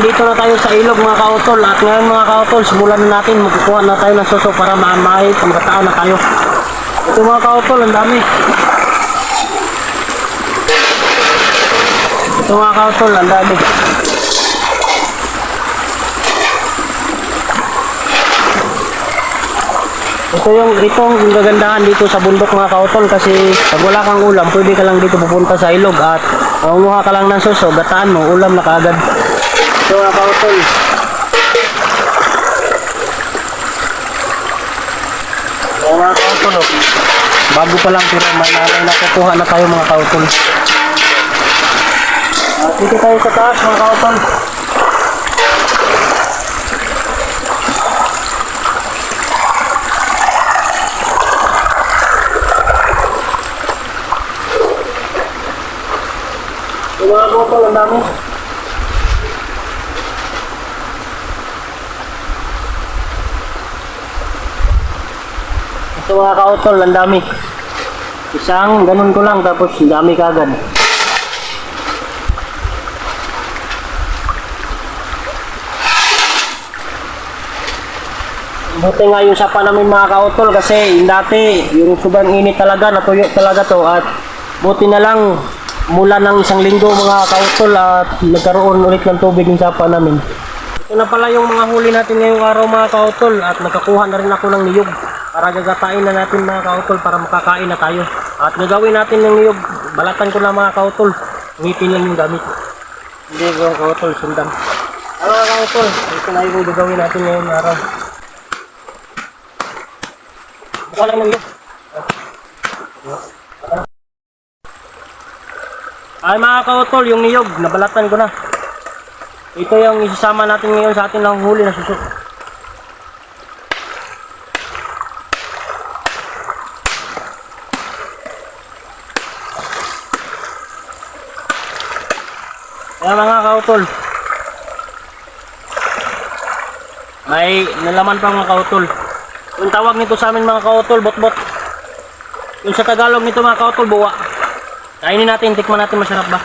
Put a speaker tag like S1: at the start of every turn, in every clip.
S1: Nandito na tayo sa ilog mga kautol. At ngayon mga kautol, simulan na natin. Magkukuha na tayo ng suso para maamay. Pagkataan na tayo. Ito mga kautol, ang dami. Ito mga kautol, ang dami. Itong gagandahan dito sa bundok mga kautol, kasi pag wala kang ulam, pwede ka lang dito pupunta sa ilog at mangunguha ka lang ng suso, gataan mo, ulam na kaagad. Ito mga kautol. Ito mga kautol, oh. Bago pa lang pero may nakukuha na tayo mga kautol. Dito tayo sa taas mga kautol. Mga kautol, ang dami. Ito mga kautol, ang dami. Isang ganun ko lang tapos ang dami kagad. Buti nga yung sapa namin mga kautol kasi dati yung sobrang init talaga, natuyo talaga to at buti na lang mula ng isang linggo mga kautol at nagkaroon ulit ng tubig yung sapa namin. Ito na pala yung mga huli natin ngayong araw mga kautol at nagkakuha na rin ako ng niyog para gagatain na natin mga kautol para makakain na tayo. At gagawin natin ng niyog, balatan ko na mga kautol, ngitin lang yung gamit. Hindi mga kautol, sundan. Mga kautol, ito na yung gagawin natin ngayong araw. Buka lang ng niyog. Ay mga kautol, yung niyog, nabalatan ko na. Ito yung isasama natin ngayon sa ating nanghuli na suso. Kaya mga kautol, may nalaman pa mga kautol. Yung tawag nito sa amin mga kautol, bot-bot. Yung sa Tagalog nito mga kautol, buwa. Kainin natin, tikman natin, masarap ba?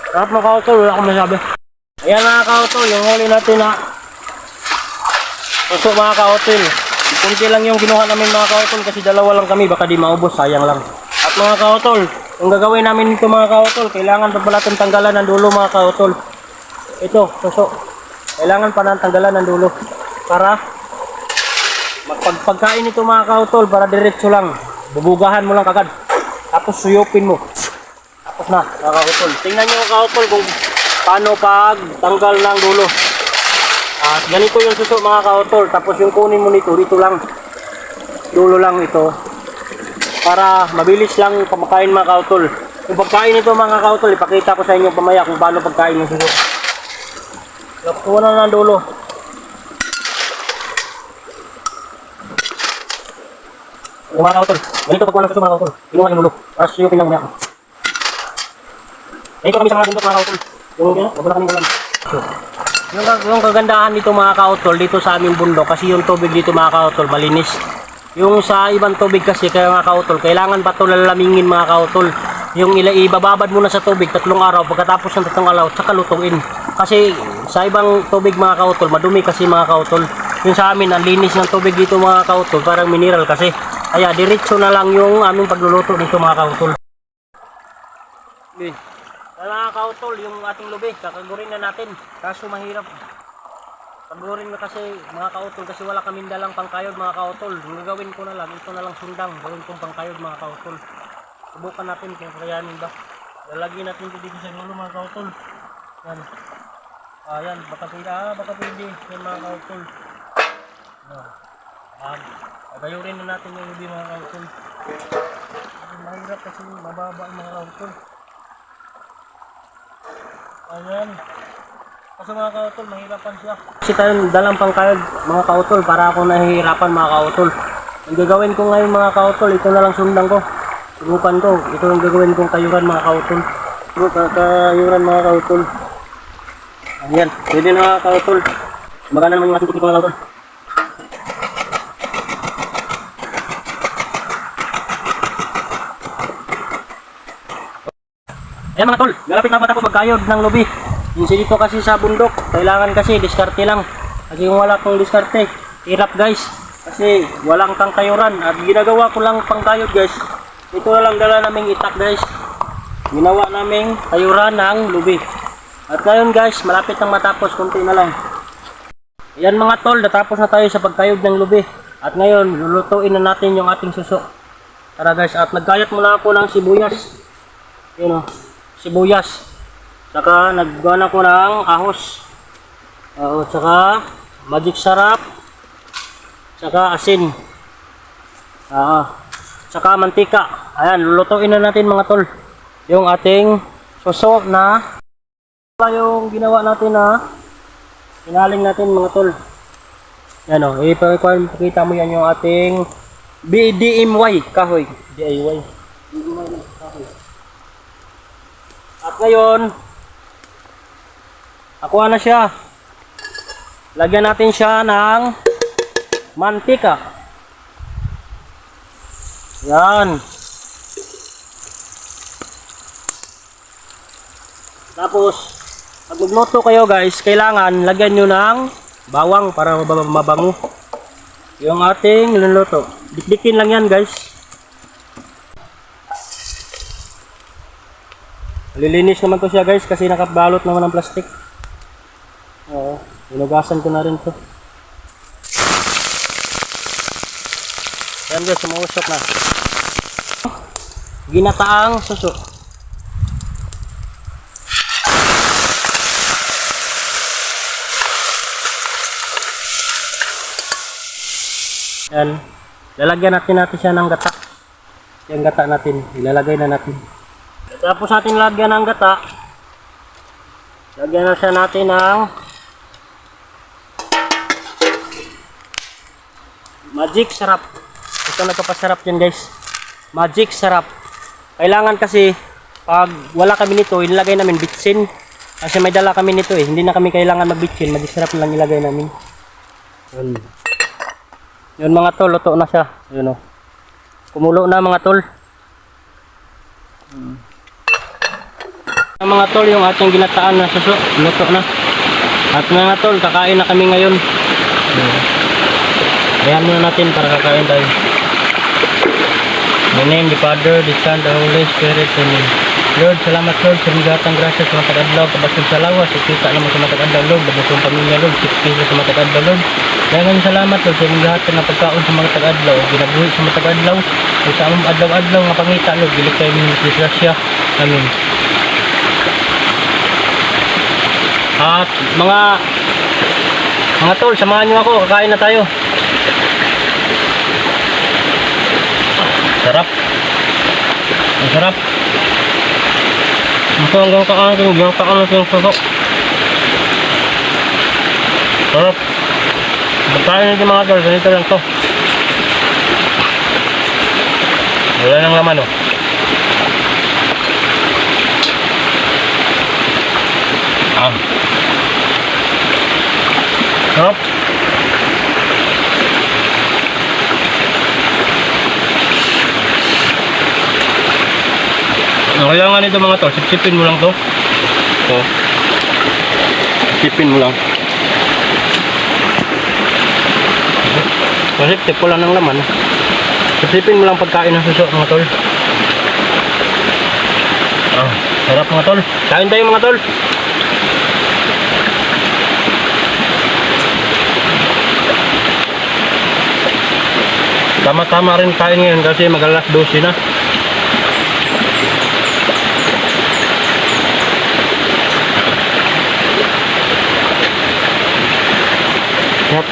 S1: Sarap mga kautol, wala akong masabi. Ayan mga kautol, yung huli natin na puso mga kautol. Kunti lang yung kinuha namin mga kautol kasi dalawa lang kami, baka di maubos, sayang lang. At mga kautol, yung gagawin namin ito mga kautol, kailangan pa pala itong tanggalan ng dulo mga kautol. Ito, puso. Kailangan pa nang tanggalan ng dulo para magpagkain ito mga kautol, para diretso lang. Bubugahan mo lang kagad. Tapos suyupin mo. Tapos na, mga kautol. Tingnan nyo mga kautol kung paano pagtanggal ng dulo. At ganito yung suso mga kautol. Tapos yung kunin mo nito, dito lang. Dulo lang ito. Para mabilis lang pamakain mga kautol. Yung pagkain ito mga kautol, ipakita ko sa inyo pamaya kung paano pagkain ng suso. Kuha na ng dulo. Yung mga kautol, ganito pagkuha ng suso mga kautol. Kinuha yung dulo. Tapos suyupin lang muna. Ito kami sa mga bundok mga kautol. Wala kaming ulam. Yung kagandahan dito mga kautol, dito sa aming bundok, kasi yung tubig dito mga kautol, malinis. Yung sa ibang tubig kasi, kaya mga kautol, kailangan pa ito lalamingin mga kautol. Yung ibababad muna sa tubig, 3 araw, pagkatapos ng 3 araw, tsaka lutuin. Kasi sa ibang tubig mga kautol, madumi kasi mga kautol. Yung sa amin, ang linis ng tubig dito mga kautol, parang mineral kasi. Kaya diretso na lang yung aming pagluluto dito mga kautol. Mga kautol, yung ating lubi, kakagurin na natin. Kaso mahirap. Kagurin na kasi mga kautol, kasi wala kaming dalang pangkayod mga kautol. Yung gagawin ko na lang, ito na lang sundang. Gawin kong pangkayod mga kautol. Subukan natin kung kayanin ba. Lalagyan natin ito dito sa dulo mga kautol. Yan. Ayan, baka pwede. Yan mga kautol. Gagayurin na natin yung lubi mga kautol. Mahirap kasi mababa ang mga kautol. Ayan. Kasi mga kautol, mahirapan siya. Kasi tayong dalang pangkayod mga kautol para ako nahihirapan mga kautol. Ang gagawin ko ngayon mga kautol, ito na lang sundan ko. Subukan ko. Ito ang gagawin kong kayuran mga kautol. Kayuran mga kautol. Ayan. Pwede na mga kautol. Maganda naman yung ating tikip mga kautol. Ayan mga tol, galapit na patapos magkayod ng lubi. Minsan dito kasi sa bundok, kailangan kasi diskarte lang. Kasi kung wala kang diskarte, hirap guys. Kasi walang kang kayuran. At ginagawa ko lang pang kayod guys. Ito na lang dala naming itak guys. Ginawa naming kayuran ng lubi. At ngayon guys, malapit nang matapos, konti na lang. Yan mga tol, natapos na tayo sa pagkayod ng lubi. At ngayon, lulutuin na natin yung ating suso. Tara guys, at nagkayat muna ako ng sibuyas. Yun o, sibuyas. Saka naggawa na ko ng ahos. Saka magic sarap. Saka asin. Saka mantika. Ayan, lulutuin na natin mga tol. Yung ating suso na yung ginawa natin na pinaling natin mga tol. Yan o, ipakita mo yan yung ating DIY kahoy. DIY. Kahoy. At ngayon, nakuha na siya. Lagyan natin siya ng mantika. Yan. Tapos, pag magluto kayo guys, kailangan lagyan nyo ng bawang para mabango yung ating niluluto. Dikdikin lang yan guys. Lilinis naman to siya guys kasi nakabalot naman ng plastic. Oo, hinugasan ko na rin to. Yan guys, sumuusok na. Ginataang suso. Yan. Lalagyan natin siya ng gata. Yung gata natin, ilalagay na natin. Tapos natin lagyan ng gata. Lagyan na siya natin ng magic sarap. Ito nagpapasarap yan guys. Magic sarap. Kailangan kasi pag wala kami nito, ilagay namin bitsin. Kasi may dala kami nito eh. Hindi na kami kailangan magbitsin. Magic sarap lang ilagay namin. Yun. Yun mga tol, luto na siya. Yun o. Kumulo na mga tol. Mga tol, yung ating ginataan na suso, luto na. At mga tol, kakain na kami ngayon. Ayan muna natin para kakain tayo. In the name of the Father, the Son, the Holy Spirit. Amen. Lord, salamat Lord sa migatang grasya sa matag adlaw, kabasog sa lawas, ikita naman sa matag adlaw Lord, bagong pamilya Lord, 6 piso sa matag adlaw Lord. Daghang salamat Lord sa migatang na pagkaon sa matag adlaw, ginabuhi sa matag adlaw, ug sa among adlaw-adlaw nga pangita Lord, dili kay mi disgrasya. Amen. At mga tol, samahan niyo ako, kakain na tayo. Sarap. Ang sarap. Ito hanggang kaangking, yung kaangking susok. Sarap. Magkain natin mga tol, ganito lang to. Wala nang laman oh. Sarap. Kailangan nito mga to, sipsipin mo lang to. So, sipsipin mo lang. Kasi tip ko lang ng laman. Sipsipin mo lang pagkain ng suso mga tol. Sarap mga tol. Kain tayo mga tol. Tama-tama rin kain ngayon kasi mag-alas 12 na. Yep.